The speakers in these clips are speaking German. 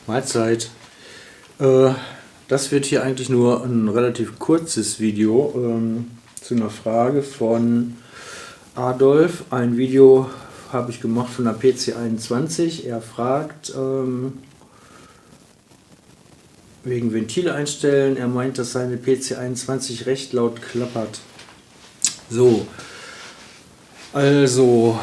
Mahlzeit. Das wird hier eigentlich nur ein relativ kurzes Video zu einer Frage von Adolf. Ein Video habe ich gemacht von der PC21. Er fragt wegen Ventil einstellen. Er meint, dass seine PC21 recht laut klappert. So, also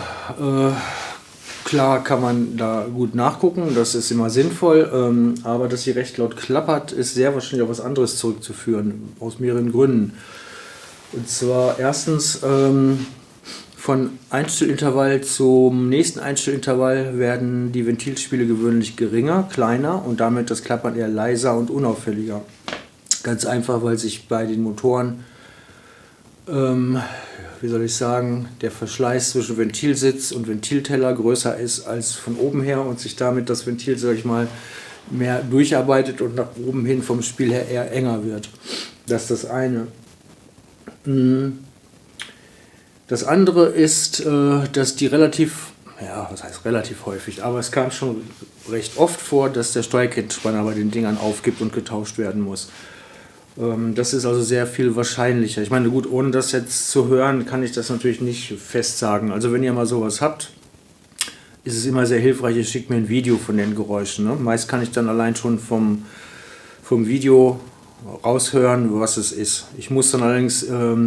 klar kann man da gut nachgucken, das ist immer sinnvoll, aber dass sie recht laut klappert, ist sehr wahrscheinlich auf was anderes zurückzuführen, aus mehreren Gründen. Und zwar erstens, von Einstellintervall zum nächsten Einstellintervall werden die Ventilspiele gewöhnlich geringer, kleiner und damit das Klappern eher leiser und unauffälliger. Ganz einfach, weil sich bei den Motoren wie soll ich sagen, der Verschleiß zwischen Ventilsitz und Ventilteller größer ist als von oben her und sich damit das Ventil, sag ich mal, mehr durcharbeitet und nach oben hin vom Spiel her eher enger wird. Das ist das eine. Das andere ist, dass die was heißt relativ häufig, aber es kam schon recht oft vor, dass der Steuerkettenspanner bei den Dingern aufgibt und getauscht werden muss. Das ist also sehr viel wahrscheinlicher. Ich meine, gut, ohne das jetzt zu hören, kann ich das natürlich nicht fest sagen. Also wenn ihr mal sowas habt, ist es immer sehr hilfreich, ihr schickt mir ein Video von den Geräuschen. Ne? Meist kann ich dann allein schon vom Video raushören, was es ist. Ich muss dann allerdings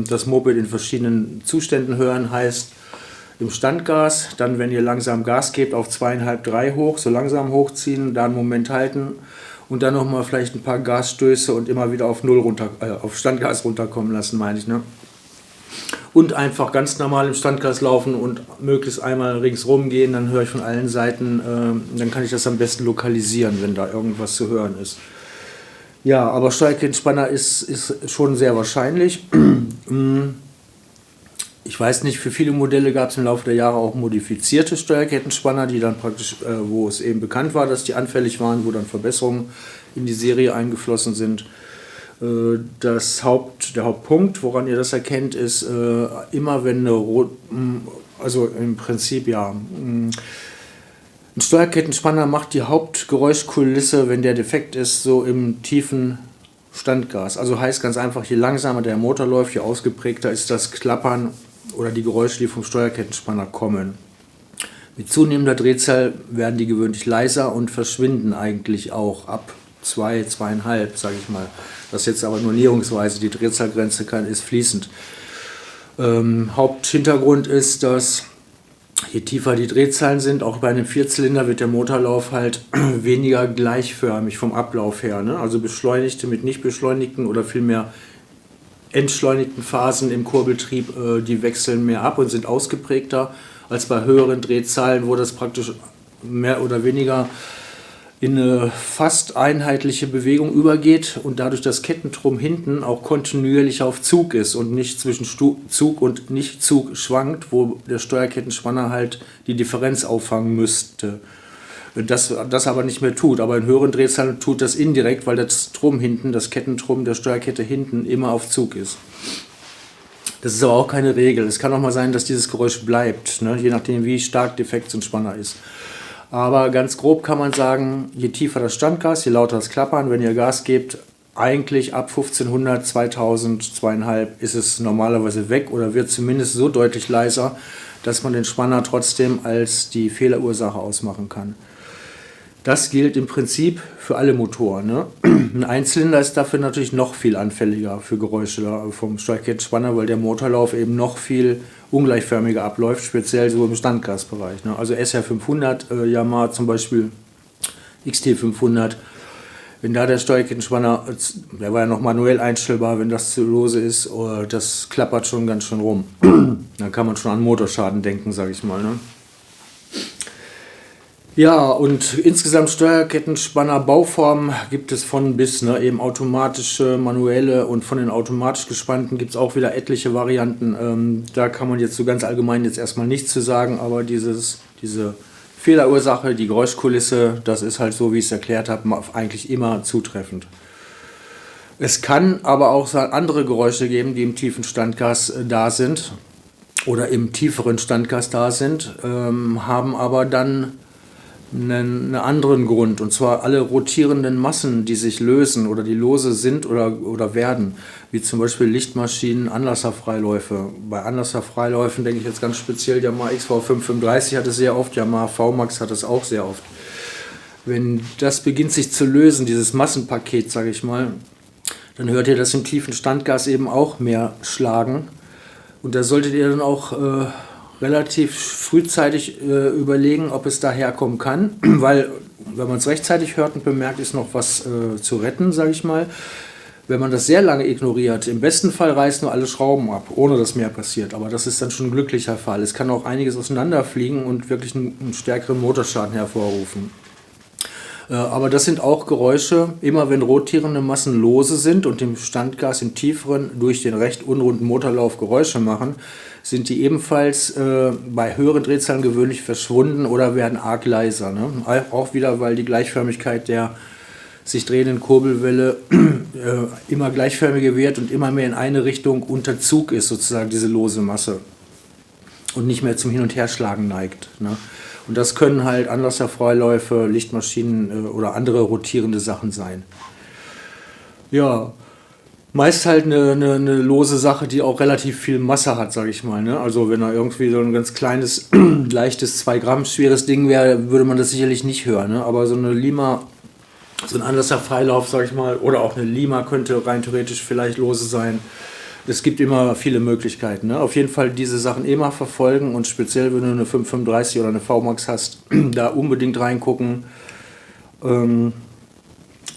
das Moped in verschiedenen Zuständen hören, heißt im Standgas, dann wenn ihr langsam Gas gebt, auf 2,5, 3 hoch, so langsam hochziehen, da einen Moment halten. Und dann nochmal vielleicht ein paar Gasstöße und immer wieder auf auf Standgas runterkommen lassen, meine ich. Ne? Und einfach ganz normal im Standgas laufen und möglichst einmal ringsrum gehen, dann höre ich von allen Seiten, dann kann ich das am besten lokalisieren, wenn da irgendwas zu hören ist. Ja, aber Steuerkettenspanner ist schon sehr wahrscheinlich. Ich weiß nicht, für viele Modelle gab es im Laufe der Jahre auch modifizierte Steuerkettenspanner, die dann praktisch, wo es eben bekannt war, dass die anfällig waren, wo dann Verbesserungen in die Serie eingeflossen sind. Der Hauptpunkt, woran ihr das erkennt, ist immer wenn also im Prinzip ja, ein Steuerkettenspanner macht die Hauptgeräuschkulisse, wenn der defekt ist, so im tiefen Standgas. Also heißt ganz einfach, je langsamer der Motor läuft, je ausgeprägter ist das Klappern oder die Geräusche, die vom Steuerkettenspanner kommen. Mit zunehmender Drehzahl werden die gewöhnlich leiser und verschwinden eigentlich auch ab 2, 2,5, sage ich mal. Das ist jetzt aber nur näherungsweise, die Drehzahlgrenze ist fließend. Haupthintergrund ist, dass je tiefer die Drehzahlen sind, auch bei einem Vierzylinder wird der Motorlauf halt weniger gleichförmig vom Ablauf her. Ne? Also beschleunigte mit nicht beschleunigten oder vielmehr entschleunigten Phasen im Kurbeltrieb, die wechseln mehr ab und sind ausgeprägter als bei höheren Drehzahlen, wo das praktisch mehr oder weniger in eine fast einheitliche Bewegung übergeht und dadurch das Kettentrum hinten auch kontinuierlich auf Zug ist und nicht zwischen Zug und Nicht-Zug schwankt, wo der Steuerkettenspanner halt die Differenz auffangen müsste. Das aber nicht mehr tut, aber in höheren Drehzahlen tut das indirekt, weil das Trum hinten, das Kettentrum der Steuerkette hinten immer auf Zug ist. Das ist aber auch keine Regel. Es kann auch mal sein, dass dieses Geräusch bleibt, ne? Je nachdem wie stark defekt so ein Spanner ist. Aber ganz grob kann man sagen, je tiefer das Standgas, je lauter das Klappern, wenn ihr Gas gebt, eigentlich ab 1500, 2000, 2,5 ist es normalerweise weg oder wird zumindest so deutlich leiser, dass man den Spanner trotzdem als die Fehlerursache ausmachen kann. Das gilt im Prinzip für alle Motoren. Ne? Ein Einzylinder ist dafür natürlich noch viel anfälliger für Geräusche vom Steuerkettenspanner, weil der Motorlauf eben noch viel ungleichförmiger abläuft, speziell so im Standgasbereich. Ne? Also SR 500, Yamaha zum Beispiel, XT 500, wenn da der Steuerkettenspanner, der war ja noch manuell einstellbar, wenn das zu lose ist, das klappert schon ganz schön rum. Dann kann man schon an Motorschaden denken, sage ich mal. Ne? Ja, und insgesamt Steuerkettenspanner Bauformen gibt es von bis, ne, eben automatische, manuelle und von den automatisch gespannten gibt es auch wieder etliche Varianten. Da kann man jetzt so ganz allgemein jetzt erstmal nichts zu sagen, aber diese Fehlerursache, die Geräuschkulisse, das ist halt so, wie ich es erklärt habe, eigentlich immer zutreffend. Es kann aber auch andere Geräusche geben, die im tiefen Standgas da sind oder im tieferen Standgas da sind, haben aber dann einen anderen Grund. Und zwar alle rotierenden Massen, die sich lösen oder die lose sind oder werden, wie zum Beispiel Lichtmaschinen, Anlasserfreiläufe. Bei Anlasserfreiläufen denke ich jetzt ganz speziell, Yamaha XV535 hat es sehr oft, Yamaha VMAX hat es auch sehr oft. Wenn das beginnt sich zu lösen, dieses Massenpaket, sage ich mal, dann hört ihr das im tiefen Standgas eben auch mehr schlagen. Und da solltet ihr dann auch relativ frühzeitig überlegen, ob es daherkommen kann, weil wenn man es rechtzeitig hört und bemerkt, ist noch was zu retten, sage ich mal. Wenn man das sehr lange ignoriert, im besten Fall reißen nur alle Schrauben ab, ohne dass mehr passiert. Aber das ist dann schon ein glücklicher Fall. Es kann auch einiges auseinanderfliegen und wirklich einen stärkeren Motorschaden hervorrufen. Aber das sind auch Geräusche, immer wenn rotierende Massen lose sind und im Standgas im tieferen durch den recht unrunden Motorlauf Geräusche machen, sind die ebenfalls bei höheren Drehzahlen gewöhnlich verschwunden oder werden arg leiser. Ne? Auch wieder, weil die Gleichförmigkeit der sich drehenden Kurbelwelle immer gleichförmiger wird und immer mehr in eine Richtung unter Zug ist, sozusagen diese lose Masse. Und nicht mehr zum Hin- und Herschlagen neigt. Ne? Und das können halt Anlasserfreiläufe, Lichtmaschinen oder andere rotierende Sachen sein. Ja, meist halt eine lose Sache, die auch relativ viel Masse hat, sage ich mal. Ne? Also wenn da irgendwie so ein ganz kleines, leichtes, 2 Gramm schweres Ding wäre, würde man das sicherlich nicht hören. Ne? Aber so eine Lima, so ein Anlasserfreilauf, sage ich mal, oder auch eine Lima könnte rein theoretisch vielleicht lose sein. Es gibt immer viele Möglichkeiten. Ne? Auf jeden Fall diese Sachen immer verfolgen und speziell, wenn du eine 535 oder eine VMAX hast, da unbedingt reingucken.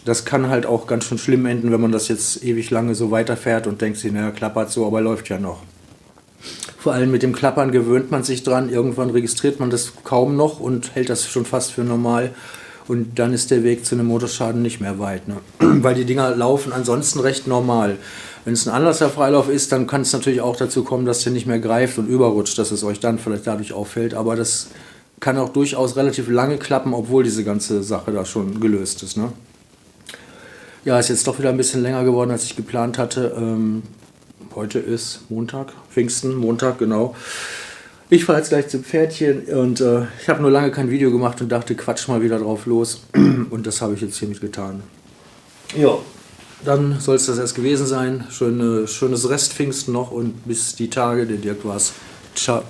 Das kann halt auch ganz schön schlimm enden, wenn man das jetzt ewig lange so weiterfährt und denkt sich, naja, klappert so, aber läuft ja noch. Vor allem mit dem Klappern gewöhnt man sich dran, irgendwann registriert man das kaum noch und hält das schon fast für normal. Und dann ist der Weg zu einem Motorschaden nicht mehr weit. Ne? Weil die Dinger laufen ansonsten recht normal. Wenn es ein Anlasserfreilauf ist, dann kann es natürlich auch dazu kommen, dass der nicht mehr greift und überrutscht, dass es euch dann vielleicht dadurch auffällt. Aber das kann auch durchaus relativ lange klappen, obwohl diese ganze Sache da schon gelöst ist. Ne? Ja, ist jetzt doch wieder ein bisschen länger geworden, als ich geplant hatte. Heute ist Montag, Pfingsten, Montag, genau. Ich fahre jetzt gleich zum Pferdchen und ich habe nur lange kein Video gemacht und dachte, quatsch mal wieder drauf los. Und das habe ich jetzt hiermit getan. Ja, dann soll es das erst gewesen sein. Schönes Restpfingsten noch und bis die Tage. Der Dirk war's. Ciao.